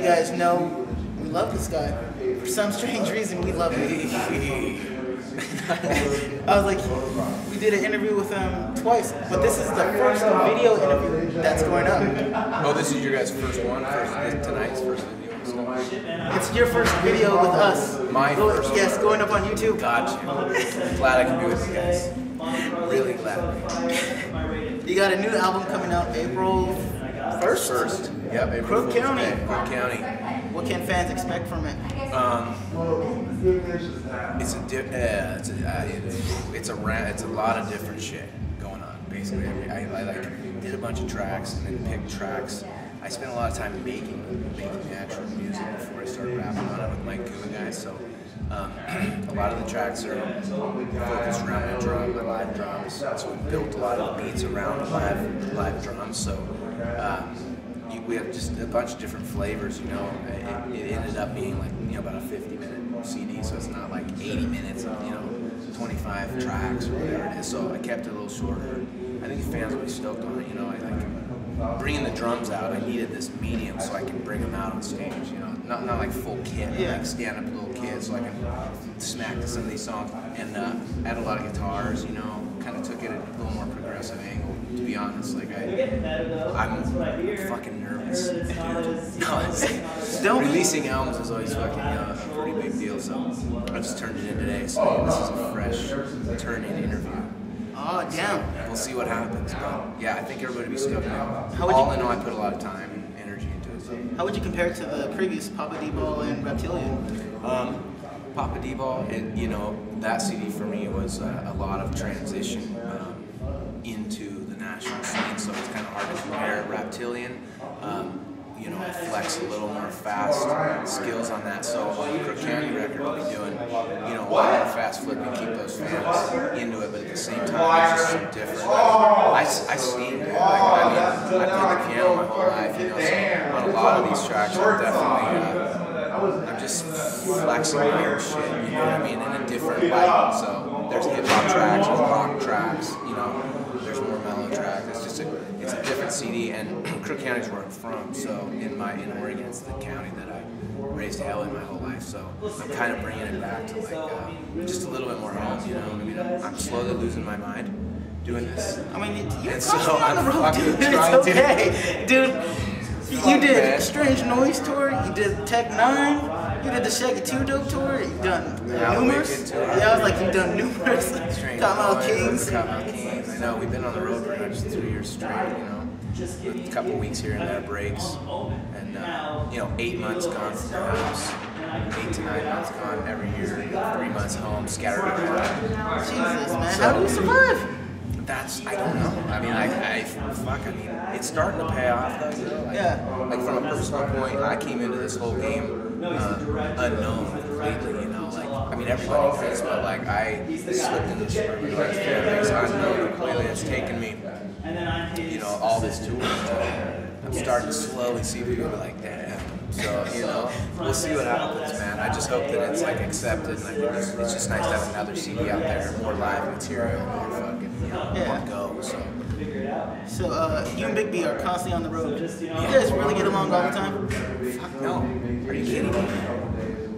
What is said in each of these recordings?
you guys know, we love this guy. For some strange reason, we love him. I was like, we did an interview with him twice, but this is the first video interview that's going up. Oh, this is your guys' first one? Tonight's first video? It's your first video with us. My first? Yes, going up on YouTube. Gotcha. Glad I can be with you guys. Really glad. You got a new album coming out April 1st? First. Yep, April Crook County. Crook County. What can fans expect from it? It's a lot of different shit going on. Basically, I did a bunch of tracks and then picked tracks. I spent a lot of time making the actual music before I started rapping on it with Mike Kuma guys. So a lot of the tracks are focused around my live drums. So we built a lot of beats around live drums. So we have just a bunch of different flavors. You know, it ended up being like about a 50-minute CD. So it's not like 80 minutes of 25 tracks or whatever it is. So I kept it a little shorter. I think fans will be stoked on it. You know, I like bringing the drums out. I needed this medium so I can bring them out on stage. You know, not like full kit, like stand-up little kid, so I can smack to some of these songs and add a lot of guitars. You know, kind of took it at a little more progressive angle. To be honest, like I'm fucking nervous. Releasing albums is always fucking a pretty big deal. So I just turned it in today. So this is a fresh turn-in interview. Oh, damn. We'll see what happens, but yeah, I think everybody will be stoked. All in all, I put a lot of time and energy into it. So. How would you compare it to the previous Papa D-Ball and Reptilian? Papa D-Ball, that CD for me was a lot of transition into the national scene, so it's kind of hard to compare. Reptilian, I flex a little more fast skills on that. So on the Crook County record, we'll be doing, a lot of fast flipping, keep those fans into it, but at the same time, it's just so different. I sing, dude. I played the piano my whole life, so on a lot of these tracks, I'm definitely, I'm just flexing my own shit, you know what I mean, in a different light. So there's hip-hop tracks, there's rock tracks, there's more mellow tracks. It's a different CD, and Crook County is where I'm from. So in Oregon, it's the county that I raised hell in my whole life. So I'm kind of bringing it back to just a little bit more home. I'm slowly losing my mind doing this. I mean, you're so on the road, dude. It's okay, dude. You did Strange Noise Tour. You did Tech 9. You did the Shaggy 2 Dope Tour. You've done numerous. Yeah, I was like, you've done numerous. Cottonmouth Kings. Cottonmouth Kings. I know, we've been on the road pretty much 3 years straight, with a couple weeks here and there breaks. And, 8 months gone from the house. 8 to 9 months gone every year. 3 months home, scattered around. Jesus, man. How do you survive? I don't know. I mean, it's starting to pay off though, Like from a personal point, I came into this whole game unknown completely, everybody does, but I slipped into the suburban life families unknown completely. It's taken me, all this touring. I'm starting to slowly see people like, damn. So, we'll see what happens, man. I just hope that it's accepted, and I think it's just nice to have another CD out there, more live material, more fucking, more go. So, you and Big B are constantly on the road. You guys really get along all the time? Fuck no. Are you kidding me?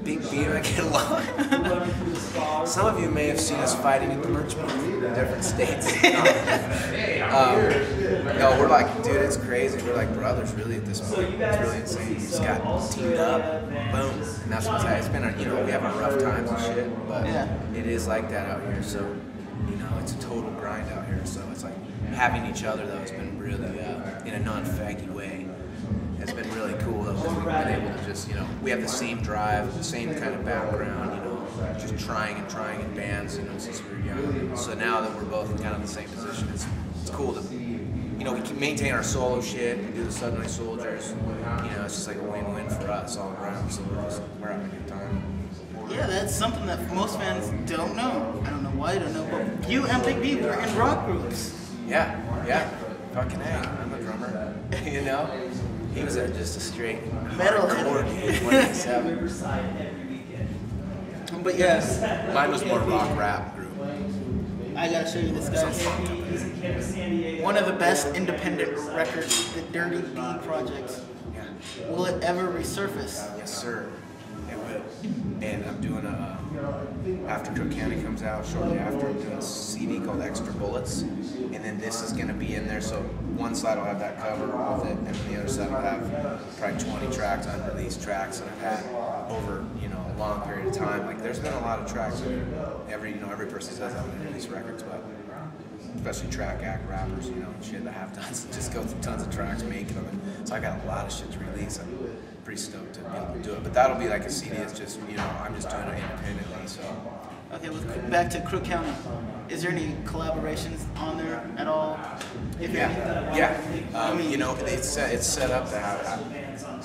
Big B and I get along. Some of you may have seen us fighting at the merch booth in different states. No, we're dude, it's crazy. We're like brothers, really, at this point. It's really insane. We just got teamed up, boom, and that's what's happening. It's been, we have our rough times and shit, but it is like that out here. So, it's a total grind out here. So it's like having each other though has been really, in a non-faggy way. It's been really cool though, because we've been able to just, we have the same drive, the same kind of background, just trying in bands, since we were young. So now that we're both in kind of the same position, it's cool to, we can maintain our solo shit, we do the Suddenly Soldiers, it's just like a win-win for us all around, so we're having a good time. Yeah, that's something that most fans don't know. I don't know why you don't know, but you and Big B were in rock groups. Yeah, fucking A, I'm a drummer, He was just a straight metalhead. But yes. Mine was more rock rap group. I gotta show you this guy. One of the best independent records, the Dirty B Project. Will it ever resurface? Yes, sir. It will. And I'm doing after Cook County comes out, shortly after, I'm doing a CD called Extra Bullets. And then this is going to be in there, so one side will have that cover with it, and then the other side will have probably 20 tracks, unreleased tracks that I've had over, you know, a long period of time. Like, there's been a lot of tracks. Every person says I've released records, but especially track act rappers, you know, shit that have tons, just go through tons of tracks, making them. So I got a lot of shit to release. I'm pretty stoked to be able to do it. But that'll be like a CD. It's just, you know, I'm just doing it independently. So. Okay, back to Crook County. Is there any collaborations on there at all? Yeah. You know, it's set up to have.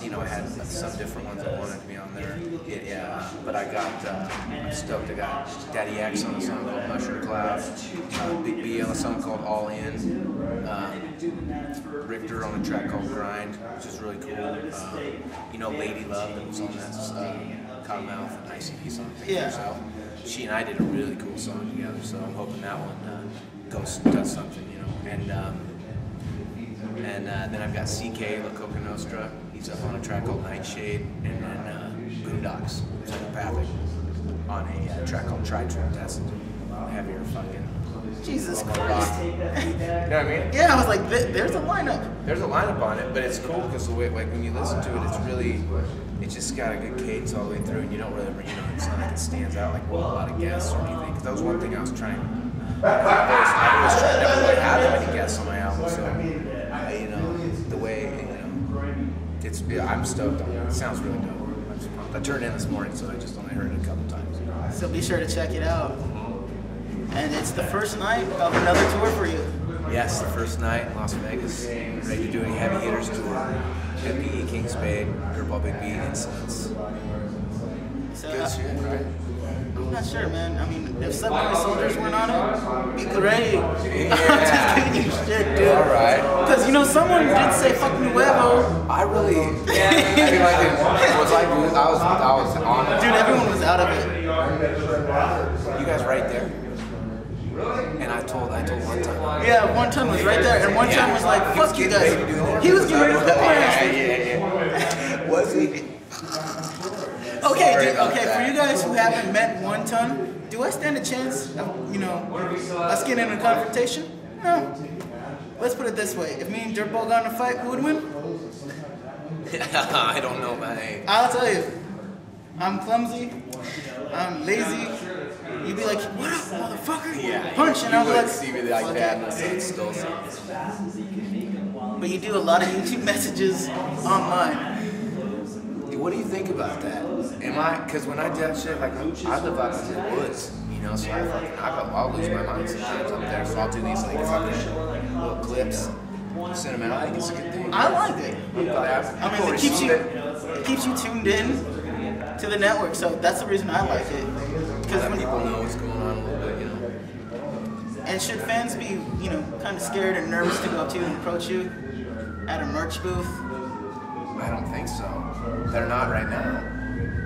You know, I had some different ones that wanted to be on there. But I got. I'm stoked. I got Daddy X on a song called Mushroom Cloud. Big B on a song called All In. Richter on a track called Grind, which is really cool. You know, Lady Love that was on that Cottonmouth and ICP song. Yeah. She and I did a really cool song together, so I'm hoping that one does something, you know. And then I've got CK, La Coca Nostra. He's up on a track called Nightshade, and then Boondocks, Psychopathic, on a track called Try Trip Test. Heavier fucking. Jesus Christ. You know what I mean? Yeah, I was like, there's a lineup. There's a lineup on it, but it's cool because the way, like, when you listen to it, it's just got a good cadence all the way through, and you don't really, you know, it's not like it stands out like a lot of guests or anything. Because that was one thing I was trying. I always tried, never really had that many guests on my album, so you know, the way, you know, I'm stoked on it. It sounds really dope. I turned in this morning, so I just only heard it a couple times. So be sure to check it out. And it's the first night of another tour for you. Yes, the first night in Las Vegas. Ready to do a Heavy Hitters tour. MPE, King Spade, Dirtball, Big B, Insolence. So, good shit, right? I'm not sure, man. I mean, if Submarine Soldiers weren't on it, it'd be great. Yeah. I'm just giving you shit, dude. Alright. Because, you know, someone did say fuck Nuevo. I really, I feel like it was like, I was on it. Dude, everyone was out of it. You guys right there? And I told one time. Yeah, one time was right there, and one time was like, fuck you guys. He was getting ready to go Yeah. Was he? Okay, for you guys who haven't met One Ton, do I stand a chance of, you know, us getting in a confrontation? No. Let's put it this way. If me and Dirtball got in a fight, who would win? I don't know, man. I'll tell you. I'm clumsy. I'm lazy. You'd be like, what up, motherfucker? Yeah. Punch, and I'll be like, see me the iPad and say it's still something. But you do a lot of YouTube messages online. What do you think about that? Because when I do that shit, like, I live out in the woods, you know, so I'll lose my mind sometimes up there, so I'll do these, like, fucking little clips, send them out. I think it's a good thing. I like it. I mean, it keeps you tuned in to the network, so that's the reason I like it. Because when people know what's going on a little bit, you know. And should fans be, you know, kind of scared and nervous to go up to you and approach you at a merch booth? I don't think so. They're not right now.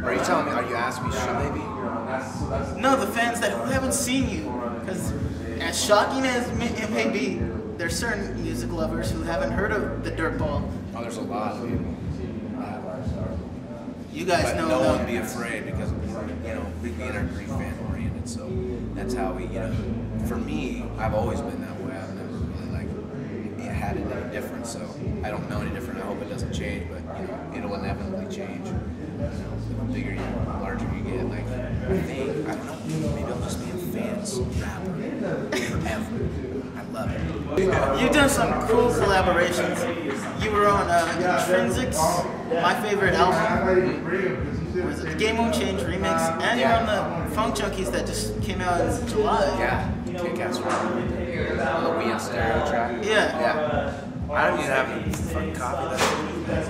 Are you telling me, are you asking me, should they be? No, the fans that haven't seen you. Because as shocking as it may be, there's certain music lovers who haven't heard of the Dirtball. Oh, there's a lot of people. You guys but know no them. one be afraid because, you know, we being our Greek fan oriented, so that's how we, you know, for me, I've always been that way. I've never really, like, had it any different, so I don't know any different. I hope it doesn't change, but, you know, it'll inevitably change. You know, the bigger you, the larger you get, like, I don't know, maybe I'll just be a fans rapper forever. I love it. You've done some cool collaborations. You were on Intrinsics, my favorite album. Was it the Game Won't Change remix? And you're on the Funk Junkies that just came out in July. Yeah, Kick-Ass Rock. The We in Stereo track. Yeah. I don't even have a fucking copy of that.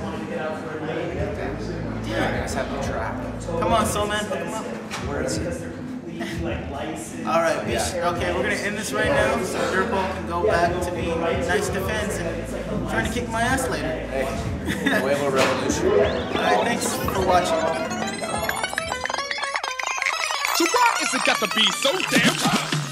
Yeah, I guys have the track. Come on, Soul Man, hook him up. Where is it? Alright, okay, we're gonna end this right now so Dirtball can go back to being nice to fans and trying to kick my ass later. Hey, Nuevo Revolution. Alright, thanks for watching. So why is it got to be so damn tough?